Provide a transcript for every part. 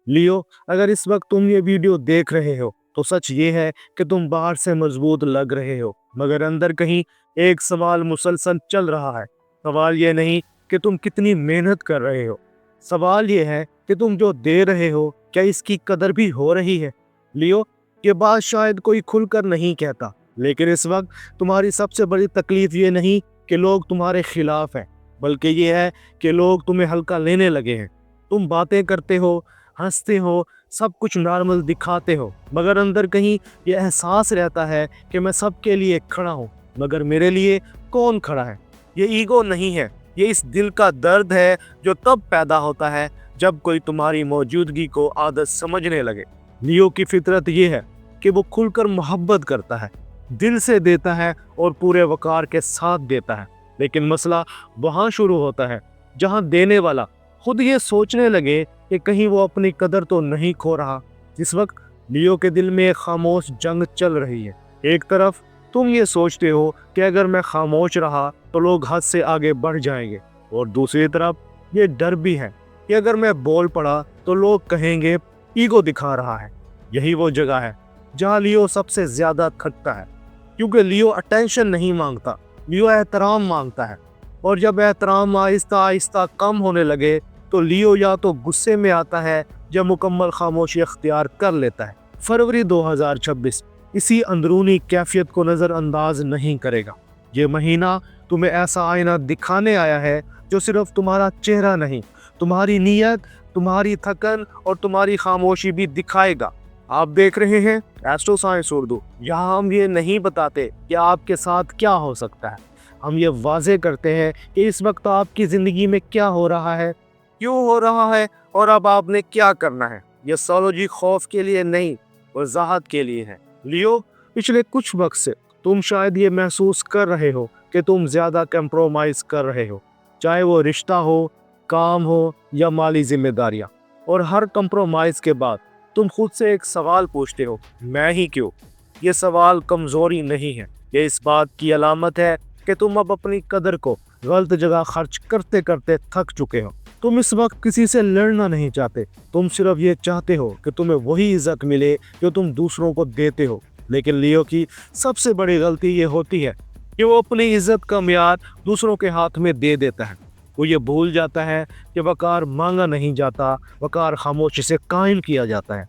लियो, अगर इस वक्त तुम ये वीडियो देख रहे हो तो सच ये है कि तुम बाहर से मजबूत लग रहे हो, मगर अंदर कहीं एक सवाल मुसलसल चल रहा है। सवाल ये नहीं कि तुम कितनी मेहनत कर रहे हो, सवाल ये है कि तुम जो दे रहे हो क्या इसकी कदर भी हो रही है। लियो, ये बात शायद कोई खुलकर नहीं कहता, लेकिन इस वक्त तुम्हारी सबसे बड़ी तकलीफ ये नहीं कि लोग तुम्हारे खिलाफ हैं, बल्कि ये है कि लोग तुम्हें हल्का लेने लगे हैं। तुम बातें करते हो, हंसते हो, सब कुछ नॉर्मल दिखाते हो, मगर अंदर कहीं ये एहसास रहता है कि मैं सबके लिए खड़ा हूँ, मगर मेरे लिए कौन खड़ा है। ये ईगो नहीं है, ये इस दिल का दर्द है जो तब पैदा होता है जब कोई तुम्हारी मौजूदगी को आदत समझने लगे। लियो की फितरत ये है कि वो खुलकर मोहब्बत करता है, दिल से देता है और पूरे वकार के साथ देता है। लेकिन मसला वहाँ शुरू होता है जहाँ देने वाला खुद ये सोचने लगे कि कहीं वो अपनी कदर तो नहीं खो रहा। इस वक्त लियो के दिल में एक खामोश जंग चल रही है। एक तरफ तुम ये सोचते हो कि अगर मैं खामोश रहा तो लोग हद से आगे बढ़ जाएंगे, और दूसरी तरफ ये डर भी है कि अगर मैं बोल पड़ा तो लोग कहेंगे ईगो दिखा रहा है। यही वो जगह है जहाँ लियो सबसे ज्यादा थकता है, क्योंकि लियो अटेंशन नहीं मांगता, लियो एहतराम मांगता है। और जब एहतराम आहिस्ता आहिस्ता कम होने लगे तो लियो या तो गुस्से में आता है या मुकम्मल खामोशी अख्तियार कर लेता है। फरवरी 2026 इसी अंदरूनी कैफियत को नज़रअंदाज नहीं करेगा। ये महीना तुम्हें ऐसा आईना दिखाने आया है जो सिर्फ तुम्हारा चेहरा नहीं, तुम्हारी नीयत, तुम्हारी थकन और तुम्हारी खामोशी भी दिखाएगा। आप देख रहे हैं एस्ट्रो साइंस उर्दू। यहाँ हम ये नहीं बताते कि आपके साथ क्या हो सकता है, हम ये वाजे करते हैं कि इस वक्त आपकी ज़िंदगी में क्या हो रहा है, क्यों हो रहा है और अब आपने क्या करना है। ये एस्ट्रोलॉजी खौफ के लिए नहीं, वजाहत के लिए है। लियो, पिछले कुछ वक्त से तुम शायद ये महसूस कर रहे हो कि तुम ज़्यादा कंप्रोमाइज़ कर रहे हो, चाहे वो रिश्ता हो, काम हो या माली जिम्मेदारियाँ। और हर कंप्रोमाइज़ के बाद तुम खुद से एक सवाल पूछते हो, मैं ही क्यों। ये सवाल कमज़ोरी नहीं है, ये इस बात की अलामत है कि तुम अब अपनी कदर को गलत जगह खर्च करते करते थक चुके हो। तुम इस वक्त किसी से लड़ना नहीं चाहते, तुम सिर्फ ये चाहते हो कि तुम्हें वही इज्जत मिले जो तुम दूसरों को देते हो। लेकिन लियो की सबसे बड़ी गलती ये होती है कि वो अपनी इज्जत का म्यार दूसरों के हाथ में दे देता है। वो ये भूल जाता है कि वकार मांगा नहीं जाता, वकार खामोशी से कायम किया जाता है।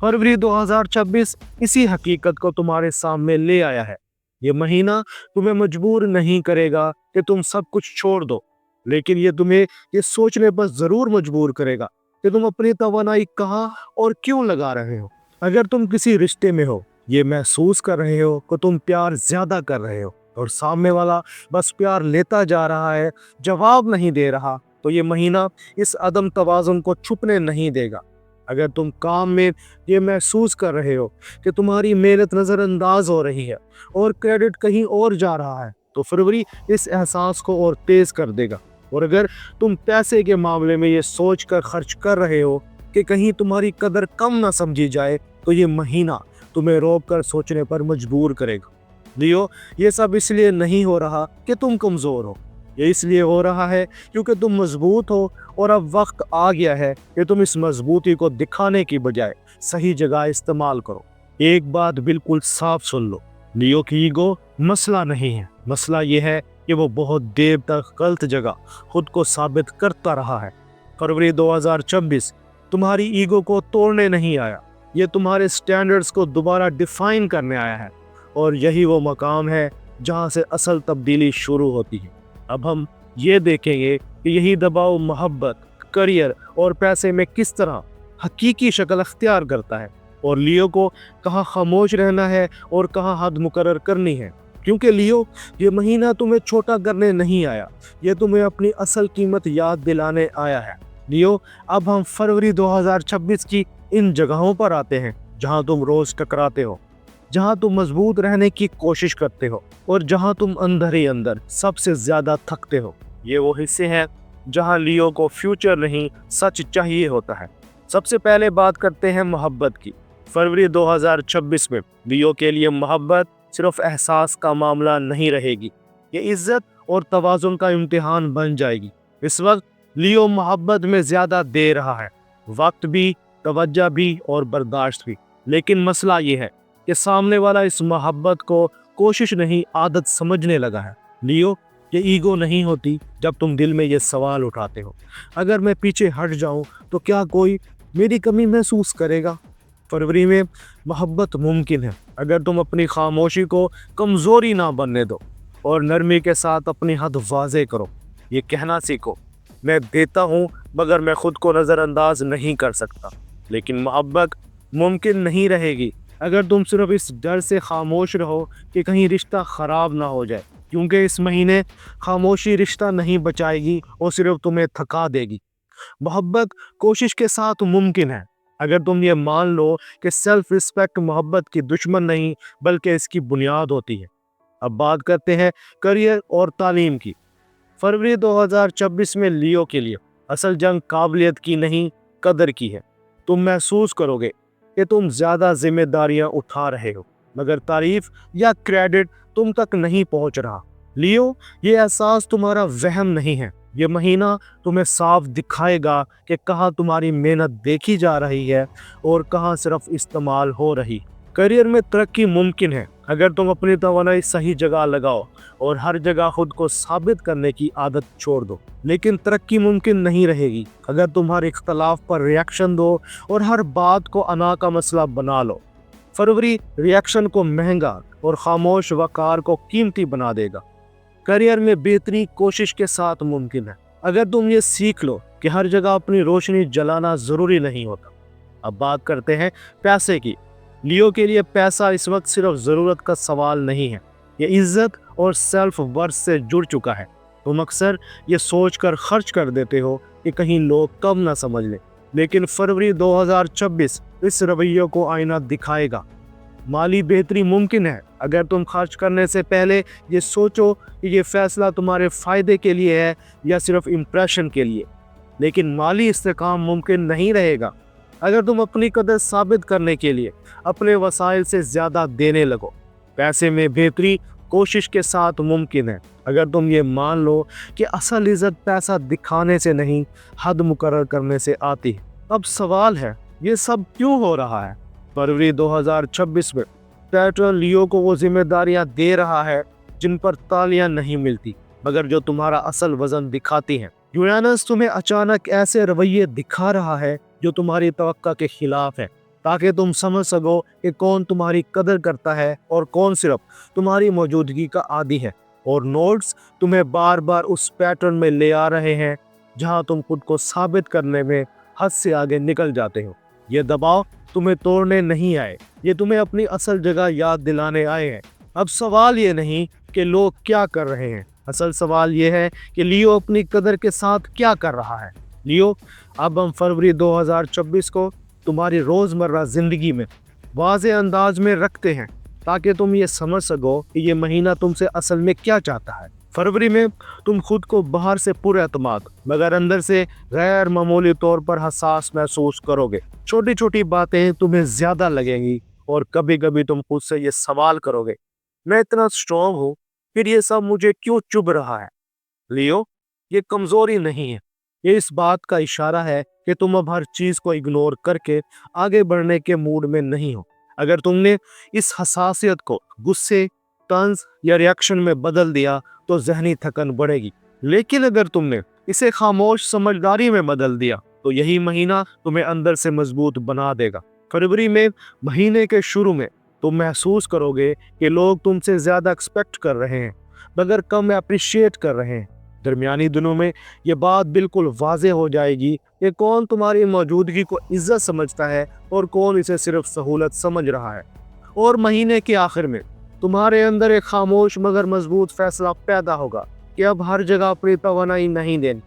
फरवरी 2026 इसी हकीकत को तुम्हारे सामने ले आया है। ये महीना तुम्हें मजबूर नहीं करेगा कि तुम सब कुछ छोड़ दो, लेकिन ये तुम्हें ये सोचने पर जरूर मजबूर करेगा कि तुम अपनी तवानाई कहाँ और क्यों लगा रहे हो। अगर तुम किसी रिश्ते में हो, ये महसूस कर रहे हो कि तुम प्यार ज्यादा कर रहे हो और सामने वाला बस प्यार लेता जा रहा है, जवाब नहीं दे रहा, तो ये महीना इस अदम तवाज़ुन को छुपने नहीं देगा। अगर तुम काम में ये महसूस कर रहे हो कि तुम्हारी मेहनत नज़रअंदाज हो रही है और क्रेडिट कहीं और जा रहा है, तो फरवरी इस एहसास को और तेज़ कर देगा। और अगर तुम पैसे के मामले में ये सोच कर खर्च कर रहे हो कि कहीं तुम्हारी कदर कम ना समझी जाए, तो ये महीना तुम्हें रोक कर सोचने पर मजबूर करेगा। लियो, ये सब इसलिए नहीं हो रहा कि तुम कमज़ोर हो, ये इसलिए हो रहा है क्योंकि तुम मजबूत हो, और अब वक्त आ गया है कि तुम इस मजबूती को दिखाने की बजाय सही जगह इस्तेमाल करो। एक बात बिल्कुल साफ सुन लो, लियो की ईगो मसला नहीं है, मसला ये है कि वो बहुत देर तक गलत जगह खुद को साबित करता रहा है। फरवरी 2026 तुम्हारी ईगो को तोड़ने नहीं आया, ये तुम्हारे स्टैंडर्ड्स को दोबारा डिफाइन करने आया है। और यही वो मकाम है जहाँ से असल तब्दीली शुरू होती है। अब हम ये देखेंगे कि यही दबाव मोहब्बत, करियर और पैसे में किस तरह हकीकी शक्ल अख्तियार करता है, और लियो को कहाँ खामोश रहना है और कहाँ हद मुकर्रर करनी है। क्योंकि लियो, ये महीना तुम्हें छोटा करने नहीं आया, ये तुम्हें अपनी असल कीमत याद दिलाने आया है। लियो, अब हम फरवरी 2026 की इन जगहों पर आते हैं जहाँ तुम रोज टकराते हो, जहाँ तुम मजबूत रहने की कोशिश करते हो और जहाँ तुम अंदर ही अंदर सबसे ज्यादा थकते हो। ये वो हिस्से हैं जहाँ लियो को फ्यूचर नहीं, सच चाहिए होता है। सबसे पहले बात करते हैं मोहब्बत की। फरवरी 2026 में लियो के लिए मोहब्बत सिर्फ एहसास का मामला नहीं रहेगी, ये इज्जत और तवाज़ुन का इम्तिहान बन जाएगी। इस वक्त लियो मोहब्बत में ज्यादा दे रहा है, वक्त भी, तवज्जो भी और बर्दाश्त भी। लेकिन मसला ये है कि सामने वाला इस मोहब्बत को कोशिश नहीं आदत समझने लगा है। लियो, ये ईगो नहीं होती जब तुम दिल में ये सवाल उठाते हो, अगर मैं पीछे हट जाऊं तो क्या कोई मेरी कमी महसूस करेगा। फरवरी में मोहब्बत मुमकिन है अगर तुम अपनी खामोशी को कमज़ोरी ना बनने दो और नरमी के साथ अपनी हद वाज़े करो। ये कहना सीखो, मैं देता हूँ मगर मैं खुद को नज़रअंदाज नहीं कर सकता। लेकिन मोहब्बत मुमकिन नहीं रहेगी अगर तुम सिर्फ इस डर से खामोश रहो कि कहीं रिश्ता ख़राब ना हो जाए, क्योंकि इस महीने खामोशी रिश्ता नहीं बचाएगी और सिर्फ तुम्हें थका देगी। मोहब्बत कोशिश के साथ मुमकिन है अगर तुम ये मान लो कि सेल्फ रिस्पेक्ट मोहब्बत की दुश्मन नहीं बल्कि इसकी बुनियाद होती है। अब बात करते हैं करियर और तालीम की। फरवरी 2026 में लियो के लिए असल जंग काबिलियत की नहीं, कदर की है। तुम महसूस करोगे कि तुम ज़्यादा जिम्मेदारियां उठा रहे हो मगर तारीफ या क्रेडिट तुम तक नहीं पहुंच रहा। लियो, ये एहसास तुम्हारा वहम नहीं है, ये महीना तुम्हें साफ दिखाएगा कि कहाँ तुम्हारी मेहनत देखी जा रही है और कहाँ सिर्फ इस्तेमाल हो रही। करियर में तरक्की मुमकिन है अगर तुम अपनी तवानाई सही जगह लगाओ और हर जगह खुद को साबित करने की आदत छोड़ दो। लेकिन तरक्की मुमकिन नहीं रहेगी अगर तुम हर इख्तलाफ पर रिएक्शन दो और हर बात को अना का मसला बना लो। फरवरी रिएक्शन को महंगा और खामोश वकार को कीमती बना देगा। करियर में बेहतरी कोशिश के साथ मुमकिन है अगर तुम ये सीख लो कि हर जगह अपनी रोशनी जलाना ज़रूरी नहीं होता। अब बात करते हैं पैसे की। लियो के लिए पैसा इस वक्त सिर्फ ज़रूरत का सवाल नहीं है, ये इज्जत और सेल्फ वर्थ से जुड़ चुका है। तुम अक्सर ये सोचकर खर्च कर देते हो कि कहीं लोग कम ना समझ लें, लेकिन फरवरी 2026 इस रवैये को आईना दिखाएगा। माली बेहतरी मुमकिन है अगर तुम खर्च करने से पहले ये सोचो कि ये फैसला तुम्हारे फ़ायदे के लिए है या सिर्फ इम्प्रेशन के लिए। लेकिन माली इस्तेकाम मुमकिन नहीं रहेगा अगर तुम अपनी कदर साबित करने के लिए अपने वसाइल से ज़्यादा देने लगो। पैसे में बेहतरी कोशिश के साथ मुमकिन है अगर तुम ये मान लो कि असल इज़्ज़त पैसा दिखाने से नहीं, हद मुकर्रर करने से आती है। अब सवाल है, ये सब क्यों हो रहा है? फरवरी 2026 में सैटर्न लियो को वो जिम्मेदारियां दे रहा है जिन पर तालियां नहीं मिलती मगर जो तुम्हारा असल वजन दिखाती हैं। यूरेनस तुम्हें अचानक ऐसे रवैये दिखा रहा है जो तुम्हारी तवक्का के खिलाफ है, ताकि तुम समझ सको कि कौन तुम्हारी कदर करता है और कौन सिर्फ तुम्हारी मौजूदगी का आदी है। और नोट्स तुम्हें बार बार उस पैटर्न में ले आ रहे हैं जहां तुम खुद को साबित करने में हद से आगे निकल जाते हो। ये दबाव तुम्हें तोड़ने नहीं आए, ये तुम्हें अपनी असल जगह याद दिलाने आए हैं। अब सवाल ये नहीं कि लोग क्या कर रहे हैं, असल सवाल ये है कि लियो अपनी कदर के साथ क्या कर रहा है। लियो, अब हम फरवरी 2026 को तुम्हारी रोज़मर्रा ज़िंदगी में वाज़े अंदाज में रखते हैं ताकि तुम ये समझ सको कि ये महीना तुमसे असल में क्या चाहता है। फरवरी में तुम खुद को बाहर से पुरएतमाद मगर अंदर से गैर मामूली तौर पर हसास महसूस करोगे। छोटी छोटी बातें तुम्हें ज़्यादा लगेंगी और कभी कभी तुम खुद से ये सवाल करोगे, मैं इतना स्ट्रॉन्ग हूँ फिर ये सब मुझे क्यों चुभ रहा है। लियो, ये कमज़ोरी नहीं है, ये इस बात का इशारा है कि तुम अब हर चीज़ को इग्नोर करके आगे बढ़ने के मूड में नहीं हो। अगर तुमने इस हसासियत को गुस्से, तंज या रिएक्शन में बदल दिया तो जहनी थकन बढ़ेगी, लेकिन अगर तुमने इसे खामोश समझदारी में बदल दिया तो यही महीना तुम्हें अंदर से मजबूत बना देगा। फरवरी में महीने के शुरू में तुम महसूस करोगे कि लोग तुमसे ज़्यादा एक्सपेक्ट कर रहे हैं मगर कम अप्रिशिएट कर रहे हैं। दरमियानी दिनों में ये बात बिल्कुल वाज़े हो जाएगी कि कौन तुम्हारी मौजूदगी को इज्जत समझता है और कौन इसे सिर्फ सहूलत समझ रहा है। और महीने के आखिर में तुम्हारे अंदर एक खामोश मगर मजबूत फैसला पैदा होगा कि अब हर जगह अपनी तवानाई नहीं देनी।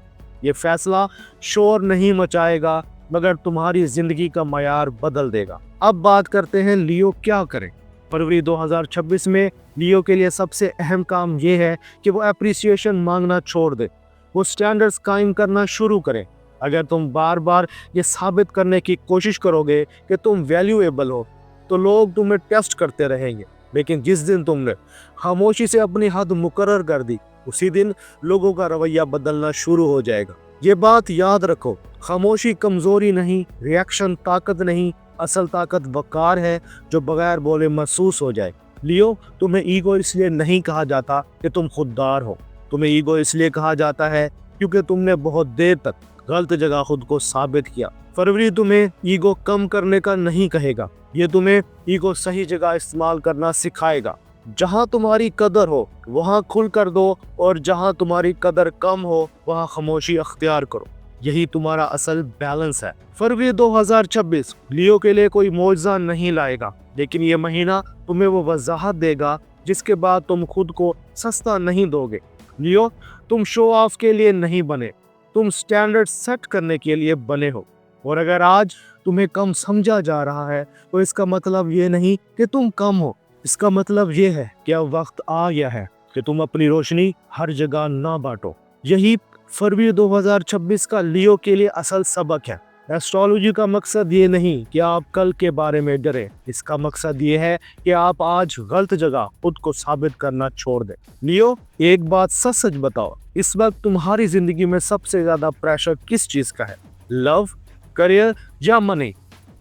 ये फैसला शोर नहीं मचाएगा मगर तुम्हारी ज़िंदगी का मयार बदल देगा। अब बात करते हैं लियो क्या करें। फरवरी 2026 में लियो के लिए सबसे अहम काम ये है कि वो अप्रिसिएशन मांगना छोड़ दे, वो स्टैंडर्ड्स कायम करना शुरू करें। अगर तुम बार बार ये साबित करने की कोशिश करोगे कि तुम वैल्यूएबल हो तो लोग तुम्हें टेस्ट करते रहेंगे, लेकिन जिस दिन तुमने खामोशी से अपनी हद मुकर्रर कर दी उसी दिन लोगों का रवैया बदलना शुरू हो जाएगा। یہ بات یاد رکھو، خاموشی کمزوری نہیں، ریاکشن طاقت نہیں، اصل طاقت وقار ہے جو بغیر بولے محسوس ہو جائے۔ لیو، تمہیں ایگو اس لیے نہیں کہا جاتا کہ تم خوددار ہو، تمہیں ایگو اس لیے کہا جاتا ہے کیونکہ تم نے بہت دیر تک غلط جگہ خود کو ثابت کیا۔ فروری تمہیں ایگو کم کرنے کا نہیں کہے گا، یہ تمہیں ایگو صحیح جگہ استعمال کرنا سکھائے گا۔ جہاں تمہاری قدر ہو وہاں کھل کر دو، اور جہاں تمہاری قدر کم ہو وہاں خاموشی اختیار کرو۔ یہی تمہارا اصل بیلنس ہے۔ فروری 2026 لیو کے لیے کوئی معجزہ نہیں لائے گا، لیکن یہ مہینہ تمہیں وہ وضاحت دے گا جس کے بعد تم خود کو سستا نہیں دو گے۔ لیو، تم شو آف کے لیے نہیں بنے، تم سٹینڈرڈ سیٹ کرنے کے لیے بنے ہو۔ اور اگر آج تمہیں کم سمجھا جا رہا ہے تو اس کا مطلب یہ نہیں کہ تم کم ہو، اس کا مطلب یہ ہے کہ اب وقت آ گیا ہے کہ تم اپنی روشنی ہر جگہ نہ بانٹو۔ یہی فروری 2026 کا لیو کے لیے اصل سبق ہے۔ ایسٹرولوجی کا مقصد یہ نہیں کہ آپ کل کے بارے میں ڈریں، اس کا مقصد یہ ہے کہ آپ آج غلط جگہ خود کو ثابت کرنا چھوڑ دیں۔ لیو، ایک بات سچ سچ بتاؤ، اس وقت تمہاری زندگی میں سب سے زیادہ پریشر کس چیز کا ہے؟ لو، کریئر یا منی؟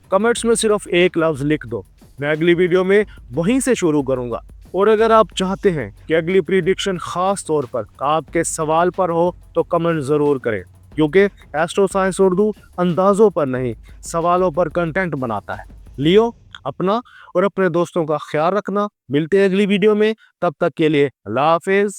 کمنٹس میں صرف ایک لفظ لکھ دو، میں اگلی ویڈیو میں وہیں سے شروع کروں گا۔ اور اگر آپ چاہتے ہیں کہ اگلی پریڈکشن خاص طور پر آپ کے سوال پر ہو تو کمنٹ ضرور کریں، کیونکہ ایسٹرو سائنس اردو اندازوں پر نہیں، سوالوں پر کنٹینٹ بناتا ہے۔ لیو، اپنا اور اپنے دوستوں کا خیال رکھنا، ملتے ہیں اگلی ویڈیو میں، تب تک کے لیے اللہ حافظ۔